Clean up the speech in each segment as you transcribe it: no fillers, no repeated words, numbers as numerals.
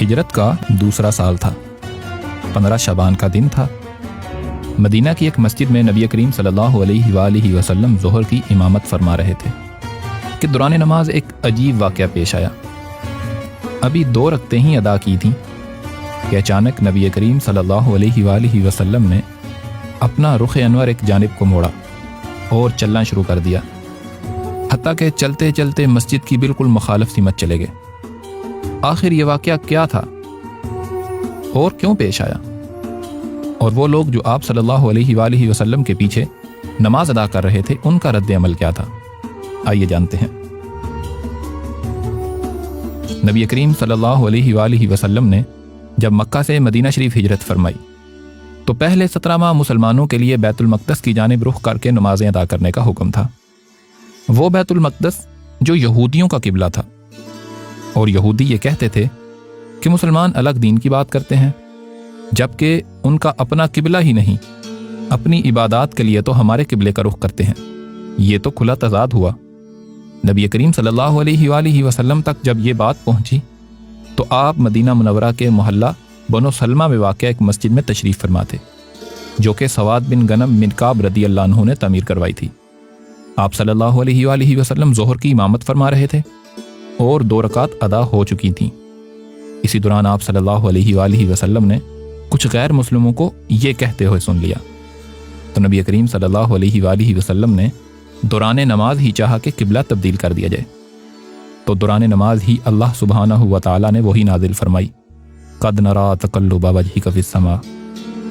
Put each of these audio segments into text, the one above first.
ہجرت کا دوسرا سال تھا، 15 شعبان کا دن تھا۔ مدینہ کی ایک مسجد میں نبی کریم صلی اللہ علیہ وآلہ وسلم ظہر کی امامت فرما رہے تھے کہ دوران نماز ایک عجیب واقعہ پیش آیا۔ ابھی 2 رکعتیں ہی ادا کی تھیں کہ اچانک نبی کریم صلی اللہ علیہ وآلہ وسلم نے اپنا رخ انور ایک جانب کو موڑا اور چلنا شروع کر دیا، حتیٰ کہ چلتے چلتے مسجد کی بالکل مخالف سمت چلے گئے۔ آخر یہ واقعہ کیا تھا اور کیوں پیش آیا، اور وہ لوگ جو آپ صلی اللہ علیہ وآلہ وسلم کے پیچھے نماز ادا کر رہے تھے ان کا رد عمل کیا تھا، آئیے جانتے ہیں۔ نبی کریم صلی اللہ علیہ وآلہ وسلم نے جب مکہ سے مدینہ شریف ہجرت فرمائی تو پہلے 17 ماہ مسلمانوں کے لیے بیت المقدس کی جانب رخ کر کے نمازیں ادا کرنے کا حکم تھا۔ وہ بیت المقدس جو یہودیوں کا قبلہ تھا، اور یہودی یہ کہتے تھے کہ مسلمان الگ دین کی بات کرتے ہیں، جبکہ ان کا اپنا قبلہ ہی نہیں، اپنی عبادات کے لیے تو ہمارے قبلے کا رخ کرتے ہیں۔ یہ تو کھلا تضاد ہوا۔ نبی کریم صلی اللہ علیہ وآلہ وسلم تک جب یہ بات پہنچی تو آپ مدینہ منورہ کے محلہ بنو سلمہ میں واقع ایک مسجد میں تشریف فرما تھے، جو کہ سواد بن غنم بن کعب رضی اللہ عنہ نے تعمیر کروائی تھی۔ آپ صلی اللہ علیہ وآلہ وسلم ظہر کی امامت فرما رہے تھے اور 2 رکعت ادا ہو چکی تھیں۔ اسی دوران آپ صلی اللہ علیہ وآلہ وسلم نے کچھ غیر مسلموں کو یہ کہتے ہوئے سن لیا، تو نبی کریم صلی اللہ علیہ وآلہ وسلم نے دوران نماز ہی چاہا کہ قبلہ تبدیل کر دیا جائے، تو دوران نماز ہی اللہ سبحانہ و تعالیٰ نے وہی نازل فرمائی، قد نرا تقلب وجہک فی السماء،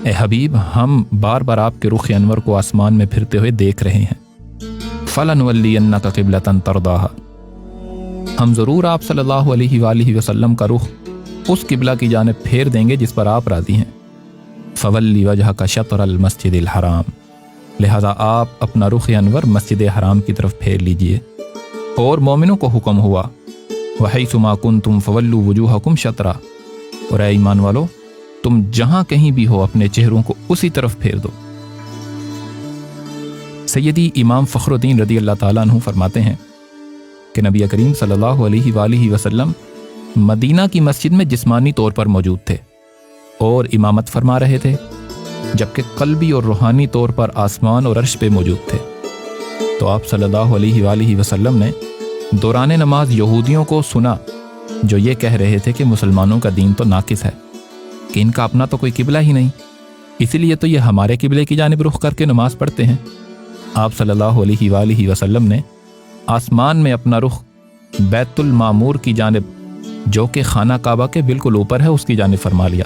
اے حبیب ہم بار بار آپ کے رخ انور کو آسمان میں پھرتے ہوئے دیکھ رہے ہیں، فلنولینک قبلۃ ترضاھا، ہم ضرور آپ صلی اللہ علیہ وآلہ وسلم کا رخ اس قبلہ کی جانب پھیر دیں گے جس پر آپ راضی ہیں، فولی وجہک شطر المسجد الحرام، لہذا آپ اپنا رخ انور مسجد حرام کی طرف پھیر لیجئے۔ اور مومنوں کو حکم ہوا، وحیث ما کنتم فولوا وجوہکم شطرا، اور اے ایمان والو تم جہاں کہیں بھی ہو اپنے چہروں کو اسی طرف پھیر دو۔ سیدی امام فخر الدین رضی اللہ تعالیٰ عنہ فرماتے ہیں کہ نبی کریم صلی اللہ علیہ وآلہ وسلم مدینہ کی مسجد میں جسمانی طور پر موجود تھے اور امامت فرما رہے تھے، جبکہ قلبی اور روحانی طور پر آسمان اور عرش پہ موجود تھے۔ تو آپ صلی اللہ علیہ وآلہ وسلم نے دوران نماز یہودیوں کو سنا جو یہ کہہ رہے تھے کہ مسلمانوں کا دین تو ناقص ہے، کہ ان کا اپنا تو کوئی قبلہ ہی نہیں، اسی لیے تو یہ ہمارے قبلے کی جانب رخ کر کے نماز پڑھتے ہیں۔ آپ صلی اللہ علیہ وآلہ وسلم نے آسمان میں اپنا رخ بیت المعمور کی جانب، جو کہ خانہ کعبہ کے بالکل اوپر ہے، اس کی جانب فرما لیا،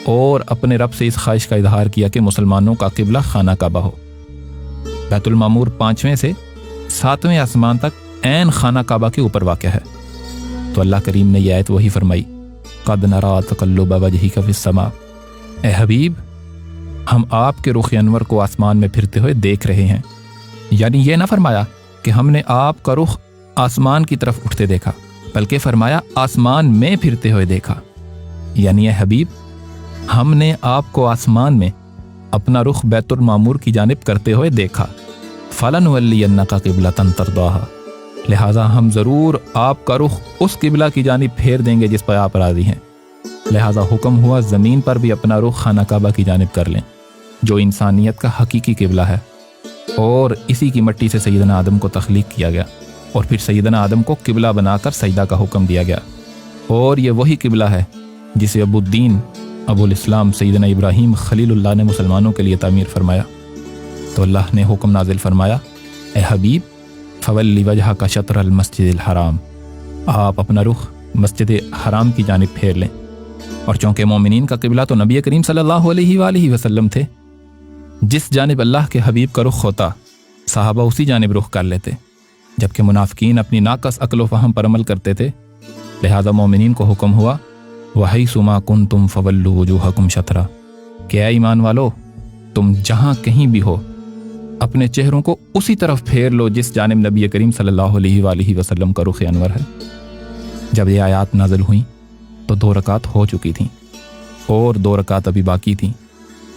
اور اپنے رب سے اس خواہش کا اظہار کیا کہ مسلمانوں کا قبلہ خانہ کعبہ ہو۔ بیت المعمور 5ویں سے 7ویں آسمان تک عین خانہ کعبہ کے اوپر واقع ہے۔ تو اللہ کریم نے یہ آیت وہی فرمائی، قد نرا تقلب وجہک فی السماء، اے حبیب ہم آپ کے رخ انور کو آسمان میں پھرتے ہوئے دیکھ رہے ہیں۔ یعنی یہ نہ فرمایا کہ ہم نے آپ کا رخ آسمان کی طرف اٹھتے دیکھا، بلکہ فرمایا آسمان میں پھرتے ہوئے دیکھا۔ یعنی اے حبیب ہم نے آپ کو آسمان میں اپنا رخ بیت المعمور کی جانب کرتے ہوئے دیکھا، فلنولینک قبلۃ ترضاھا، لہٰذا ہم ضرور آپ کا رخ اس قبلہ کی جانب پھیر دیں گے جس پر آپ راضی ہیں۔ لہٰذا حکم ہوا زمین پر بھی اپنا رخ خانہ کعبہ کی جانب کر لیں، جو انسانیت کا حقیقی قبلہ ہے، اور اسی کی مٹی سے سیدنا آدم کو تخلیق کیا گیا، اور پھر سیدنا آدم کو قبلہ بنا کر سجدہ کا حکم دیا گیا، اور یہ وہی قبلہ ہے جسے ابو الدین ابو الاسلام سیدنا ابراہیم خلیل اللہ نے مسلمانوں کے لیے تعمیر فرمایا۔ تو اللہ نے حکم نازل فرمایا، اے حبیب فولی وجہک شطر المسجد الحرام، آپ اپنا رخ مسجد حرام کی جانب پھیر لیں۔ اور چونکہ مومنین کا قبلہ تو نبی کریم صلی اللہ علیہ وآلہ وسلم تھے، جس جانب اللہ کے حبیب کا رخ ہوتا صحابہ اسی جانب رخ کر لیتے، جبکہ منافقین اپنی ناقص عقل و فہم پر عمل کرتے تھے۔ لہذا مومنین کو حکم ہوا، وحیث ما کنتم فولوا وجوہکم شطرا، کہ اے ایمان والو تم جہاں کہیں بھی ہو اپنے چہروں کو اسی طرف پھیر لو جس جانب نبی کریم صلی اللہ علیہ وآلہ وسلم کا رخ انور ہے۔ جب یہ آیات نازل ہوئیں تو 2 رکعت ہو چکی تھیں اور 2 رکعت ابھی باقی تھیں۔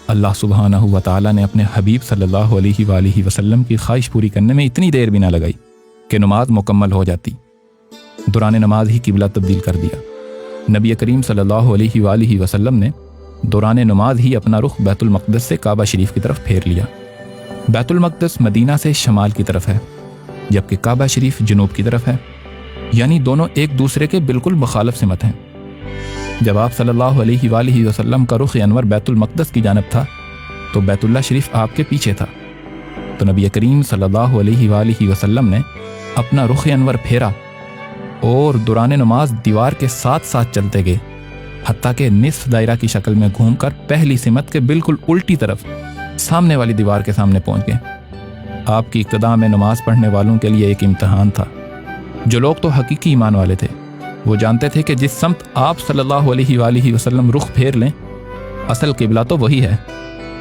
اللہ سبحانہ و تعالیٰ نے اپنے حبیب صلی اللہ علیہ وآلہ وسلم کی خواہش پوری کرنے میں اتنی دیر بھی نہ لگائی کہ نماز مکمل ہو جاتی۔ دوران نماز ہی قبلہ تبدیل کر دیا نبی کریم صلی اللہ علیہ وآلہ وسلم نے دوران نماز ہی اپنا رخ بیت المقدس سے کعبہ شریف کی طرف پھیر لیا۔ بیت المقدس مدینہ سے شمال کی طرف ہے، جبکہ کعبہ شریف جنوب کی طرف ہے، یعنی دونوں ایک دوسرے کے بالکل مخالف سمت ہیں۔ جب آپ صلی اللہ علیہ وآلہ وسلم کا رخ انور بیت المقدس کی جانب تھا تو بیت اللہ شریف آپ کے پیچھے تھا، تو نبی کریم صلی اللہ علیہ وآلہ وسلم نے اپنا رخ انور پھیرا اور دوران نماز دیوار کے ساتھ ساتھ چلتے گئے، حتیٰ کہ نصف دائرہ کی شکل میں گھوم کر پہلی سمت کے بالکل الٹی طرف سامنے والی دیوار کے سامنے پہنچ گئے۔ آپ کی ابتدا میں نماز پڑھنے والوں کے لیے ایک امتحان تھا۔ جو لوگ تو حقیقی ایمان والے تھے وہ جانتے تھے کہ جس سمت آپ صلی اللہ علیہ وآلہ وسلم رخ پھیر لیں اصل قبلہ تو وہی ہے،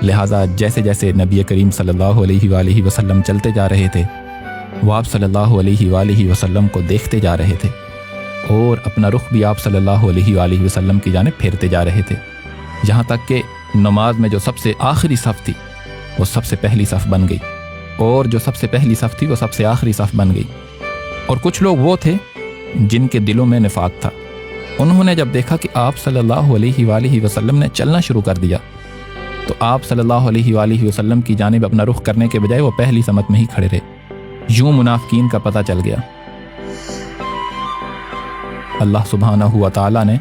لہٰذا جیسے جیسے نبی کریم صلی اللہ علیہ وآلہ وسلم چلتے جا رہے تھے وہ آپ صلی اللہ علیہ وآلہ وسلم کو دیکھتے جا رہے تھے اور اپنا رخ بھی آپ صلی اللہ علیہ وآلہ وسلم کی جانب پھیرتے جا رہے تھے، یہاں تک کہ نماز میں جو سب سے آخری صف تھی وہ سب سے پہلی صف بن گئی، اور جو سب سے پہلی صف تھی وہ سب سے آخری صف بن گئی۔ اور کچھ لوگ وہ تھے جن کے دلوں میں نفاق تھا، انہوں نے جب دیکھا کہ آپ صلی اللہ علیہ وآلہ وسلم نے چلنا شروع کر دیا تو آپ صلی اللہ علیہ وآلہ وسلم کی جانب اپنا رخ کرنے کے بجائے وہ پہلی سمت میں ہی کھڑے رہے۔ یوں منافقین کا پتہ چل گیا۔ اللہ سبحانہ و تعالیٰ نے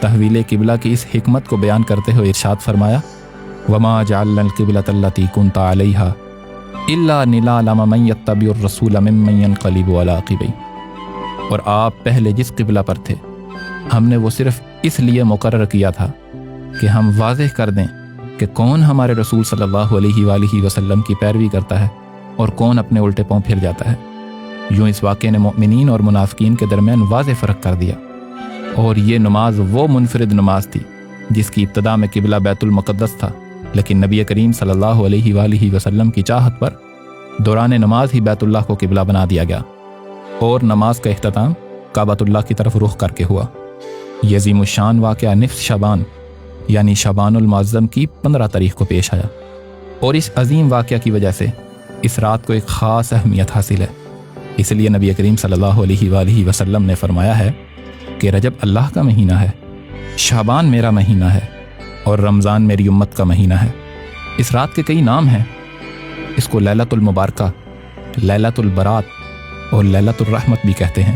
تحویل قبلہ کی اس حکمت کو بیان کرتے ہوئے ارشاد فرمایا وَمَا جَعَلْنَا الْقِبْلَةَ الَّتِي كُنْتَ عَلَيْهَا إِلَّا لِنَعْلَمَ مَن يَتَّبِعُ الرَّسُولَ مِمَّن يَنقَلِبُ عَلَىٰ عَقِبَيْهِ، اور آپ پہلے جس قبلہ پر تھے ہم نے وہ صرف اس لیے مقرر کیا تھا کہ ہم واضح کر دیں کہ کون ہمارے رسول صلی اللہ علیہ وآلہ وسلم کی پیروی کرتا ہے اور کون اپنے الٹے پاؤں پھر جاتا ہے۔ یوں اس واقعے نے مؤمنین اور منافقین کے درمیان واضح فرق کر دیا، اور یہ نماز وہ منفرد نماز تھی جس کی ابتدا میں قبلہ بیت المقدس تھا، لیکن نبی کریم صلی اللہ علیہ وآلہ وسلم کی چاہت پر دوران نماز ہی بیت اللہ کو قبلہ بنا دیا گیا، اور نماز کا اختتام کعبۃ اللہ کی طرف رخ کر کے ہوا۔ یہ عظیم الشان واقعہ نصف شعبان یعنی شعبان المعظم کی 15 تاریخ کو پیش آیا، اور اس عظیم واقعہ کی وجہ سے اس رات کو ایک خاص اہمیت حاصل ہے۔ اس لیے نبی کریم صلی اللہ علیہ وآلہ وسلم نے فرمایا ہے کہ رجب اللہ کا مہینہ ہے، شعبان میرا مہینہ ہے، اور رمضان میری امت کا مہینہ ہے۔ اس رات کے کئی نام ہیں، اس کو لیلۃ المبارکہ، لیلۃ البرات اور لیلۃ الرحمت بھی کہتے ہیں،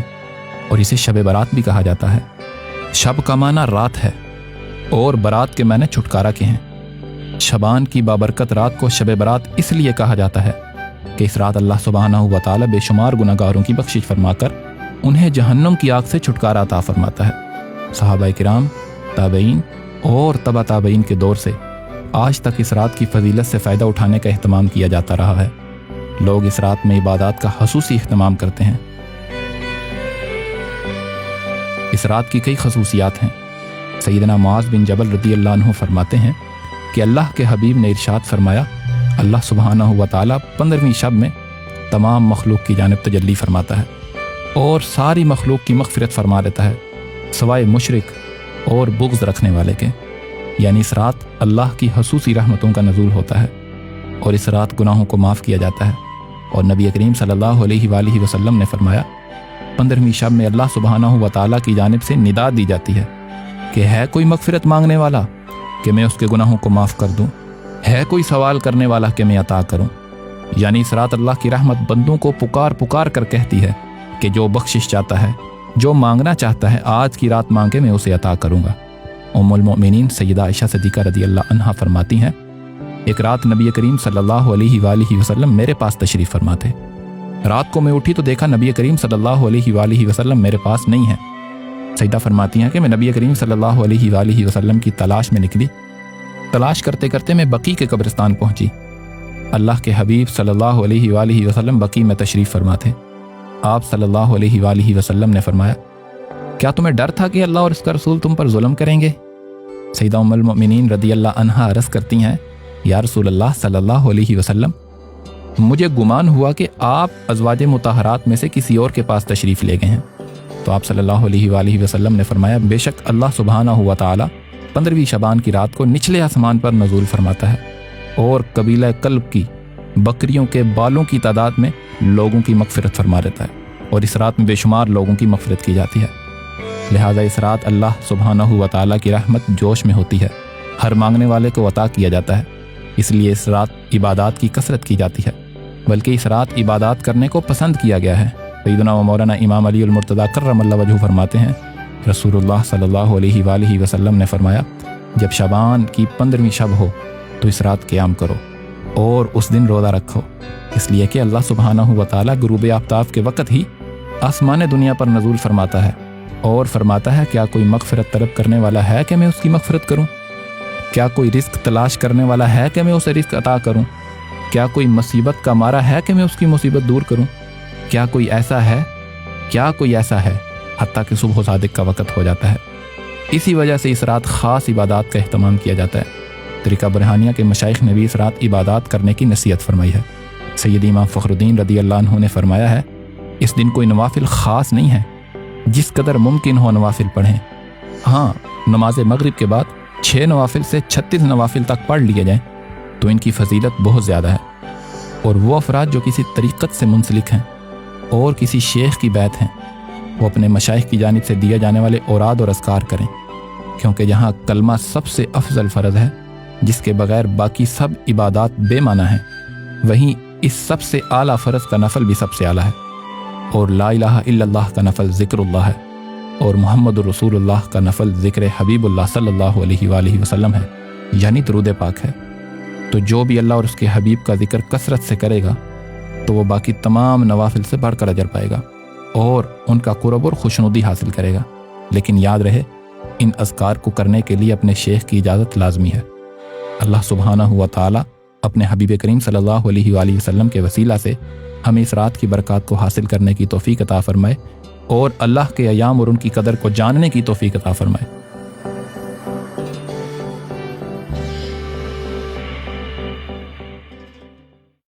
اور اسے شب برات بھی کہا جاتا ہے۔ شب کا معنی رات ہے اور برات کے معنی چھٹکارا کے ہیں۔ شعبان کی بابرکت رات کو شب برات اس لیے کہا جاتا ہے کہ اس رات اللہ سبحانہ و تعالی بے شمار گناہگاروں کی بخشش فرما کر انہیں جہنم کی آگ سے چھٹکارا عطا فرماتا ہے۔ صحابہ کرام، تابعین اور تبع تابعین کے دور سے آج تک اس رات کی فضیلت سے فائدہ اٹھانے کا اہتمام کیا جاتا رہا ہے۔ لوگ اس رات میں عبادات کا خصوصی اہتمام کرتے ہیں۔ اس رات کی کئی خصوصیات ہیں۔ سیدنا معاذ بن جبل رضی اللہ عنہ فرماتے ہیں کہ اللہ کے حبیب نے ارشاد فرمایا اللہ سبحانہ و تعالیٰ 15ویں شب میں تمام مخلوق کی جانب تجلی فرماتا ہے اور ساری مخلوق کی مغفرت فرما دیتا ہے سوائے مشرک اور بغض رکھنے والے کے، یعنی اس رات اللہ کی خصوصی رحمتوں کا نزول ہوتا ہے اور اس رات گناہوں کو معاف کیا جاتا ہے۔ اور نبی کریم صلی اللہ علیہ وآلہ وسلم نے فرمایا 15ویں شب میں اللہ سبحانہ و تعالیٰ کی جانب سے ندا دی جاتی ہے کہ ہے کوئی مغفرت مانگنے والا کہ میں اس کے گناہوں کو معاف کر دوں، ہے کوئی سوال کرنے والا کہ میں عطا کروں، یعنی اس رات اللہ کی رحمت بندوں کو پکار پکار کر کہتی ہے کہ جو بخشش چاہتا ہے، جو مانگنا چاہتا ہے، آج کی رات مانگے میں اسے عطا کروں گا۔ ام المؤمنین سیدہ عائشہ صدیقہ رضی اللہ عنہا فرماتی ہیں ایک رات نبی کریم صلی اللہ علیہ وآلہ وسلم میرے پاس تشریف فرما تھے۔ رات کو میں اٹھی تو دیکھا نبی کریم صلی اللہ علیہ وآلہ وسلم میرے پاس نہیں ہیں۔ سیدہ فرماتی ہیں کہ میں نبی کریم صلی اللہ علیہ وآلہ وسلم کی تلاش میں نکلی، تلاش کرتے کرتے میں بقیع کے قبرستان پہنچی۔ اللہ کے حبیب صلی اللہ علیہ وآلہ وسلم بقیع میں تشریف فرما تھے۔ آپ صلی اللہ علیہ وآلہ وسلم نے فرمایا کیا تمہیں ڈر تھا کہ اللہ اور اس کا رسول تم پر ظلم کریں گے؟ سیدہ ام المؤمنین رضی اللہ عنہا عرض کرتی ہیں یا رسول اللہ صلی اللہ علیہ وسلم، مجھے گمان ہوا کہ آپ ازواج مطہرات میں سے کسی اور کے پاس تشریف لے گئے ہیں۔ تو آپ صلی اللہ علیہ وآلہ وسلم نے فرمایا بے شک اللہ سبحانہ و تعالی 15ویں شعبان کی رات کو نچلے آسمان پر نزول فرماتا ہے اور قبیلہ کلب کی بکریوں کے بالوں کی تعداد میں لوگوں کی مغفرت فرما دیتا ہے، اور اس رات میں بے شمار لوگوں کی مغفرت کی جاتی ہے۔ لہذا اس رات اللہ سبحانہ و تعالیٰ کی رحمت جوش میں ہوتی ہے، ہر مانگنے والے کو عطا کیا جاتا ہے، اس لیے اس رات عبادات کی کثرت کی جاتی ہے، بلکہ اس رات عبادات کرنے کو پسند کیا گیا ہے۔ سیدنا و مولانا امام علی المرتضیٰ کرم اللہ وجہہ فرماتے ہیں، رسول اللہ صلی اللہ علیہ وآلہ وسلم نے فرمایا، جب شعبان کی 15ویں شب ہو تو اس رات قیام کرو اور اس دن روزہ رکھو، اس لیے کہ اللہ سبحانہ و تعالیٰ غروب آفتاب کے وقت ہی آسمان دنیا پر نزول فرماتا ہے اور فرماتا ہے، کیا کوئی مغفرت طلب کرنے والا ہے کہ میں اس کی مغفرت کروں؟ کیا کوئی رزق تلاش کرنے والا ہے کہ میں اسے رزق عطا کروں؟ کیا کوئی مصیبت کا مارا ہے کہ میں اس کی مصیبت دور کروں؟ کیا کوئی ایسا ہے حتیٰ کہ صبح و صادق کا وقت ہو جاتا ہے۔ اسی وجہ سے اس رات خاص عبادات کا اہتمام کیا جاتا ہے۔ طریقہ برہانیہ کے مشائخ نے بھی اس رات عبادات کرنے کی نصیحت فرمائی ہے۔ سید امام فخر الدین رضی اللہ عنہ نے فرمایا ہے، اس دن کوئی نوافل خاص نہیں ہے، جس قدر ممکن ہو نوافل پڑھیں۔ ہاں، نماز مغرب کے بعد 6 نوافل سے 36 نوافل تک پڑھ لیے جائیں تو ان کی فضیلت بہت زیادہ ہے، اور وہ افراد جو کسی طریقت سے منسلک ہیں اور کسی شیخ کی بیعت ہیں، وہ اپنے مشائخ کی جانب سے دیے جانے والے اوراد اور اذکار کریں، کیونکہ جہاں کلمہ سب سے افضل فرض ہے جس کے بغیر باقی سب عبادات بے معنی ہیں، وہیں اس سب سے اعلیٰ فرض کا نفل بھی سب سے اعلیٰ ہے، اور لا الہ الا اللہ کا نفل ذکر اللہ ہے، اور محمد رسول اللہ کا نفل ذکر حبیب اللہ صلی اللہ علیہ وآلہ وسلم ہے، یعنی درود پاک ہے۔ تو جو بھی اللہ اور اس کے حبیب کا ذکر کثرت سے کرے گا تو وہ باقی تمام نوافل سے بڑھ کر اجر پائے گا اور ان کا قرب اور خوشنودی حاصل کرے گا۔ لیکن یاد رہے، ان اذکار کو کرنے کے لیے اپنے شیخ کی اجازت لازمی ہے۔ اللہ سبحانہ و تعالی اپنے حبیب کریم صلی اللہ علیہ وآلہ وسلم کے وسیلہ سے ہمیں اس رات کی برکات کو حاصل کرنے کی توفیق عطا فرمائے، اور اللہ کے ایام اور ان کی قدر کو جاننے کی توفیق عطا فرمائے۔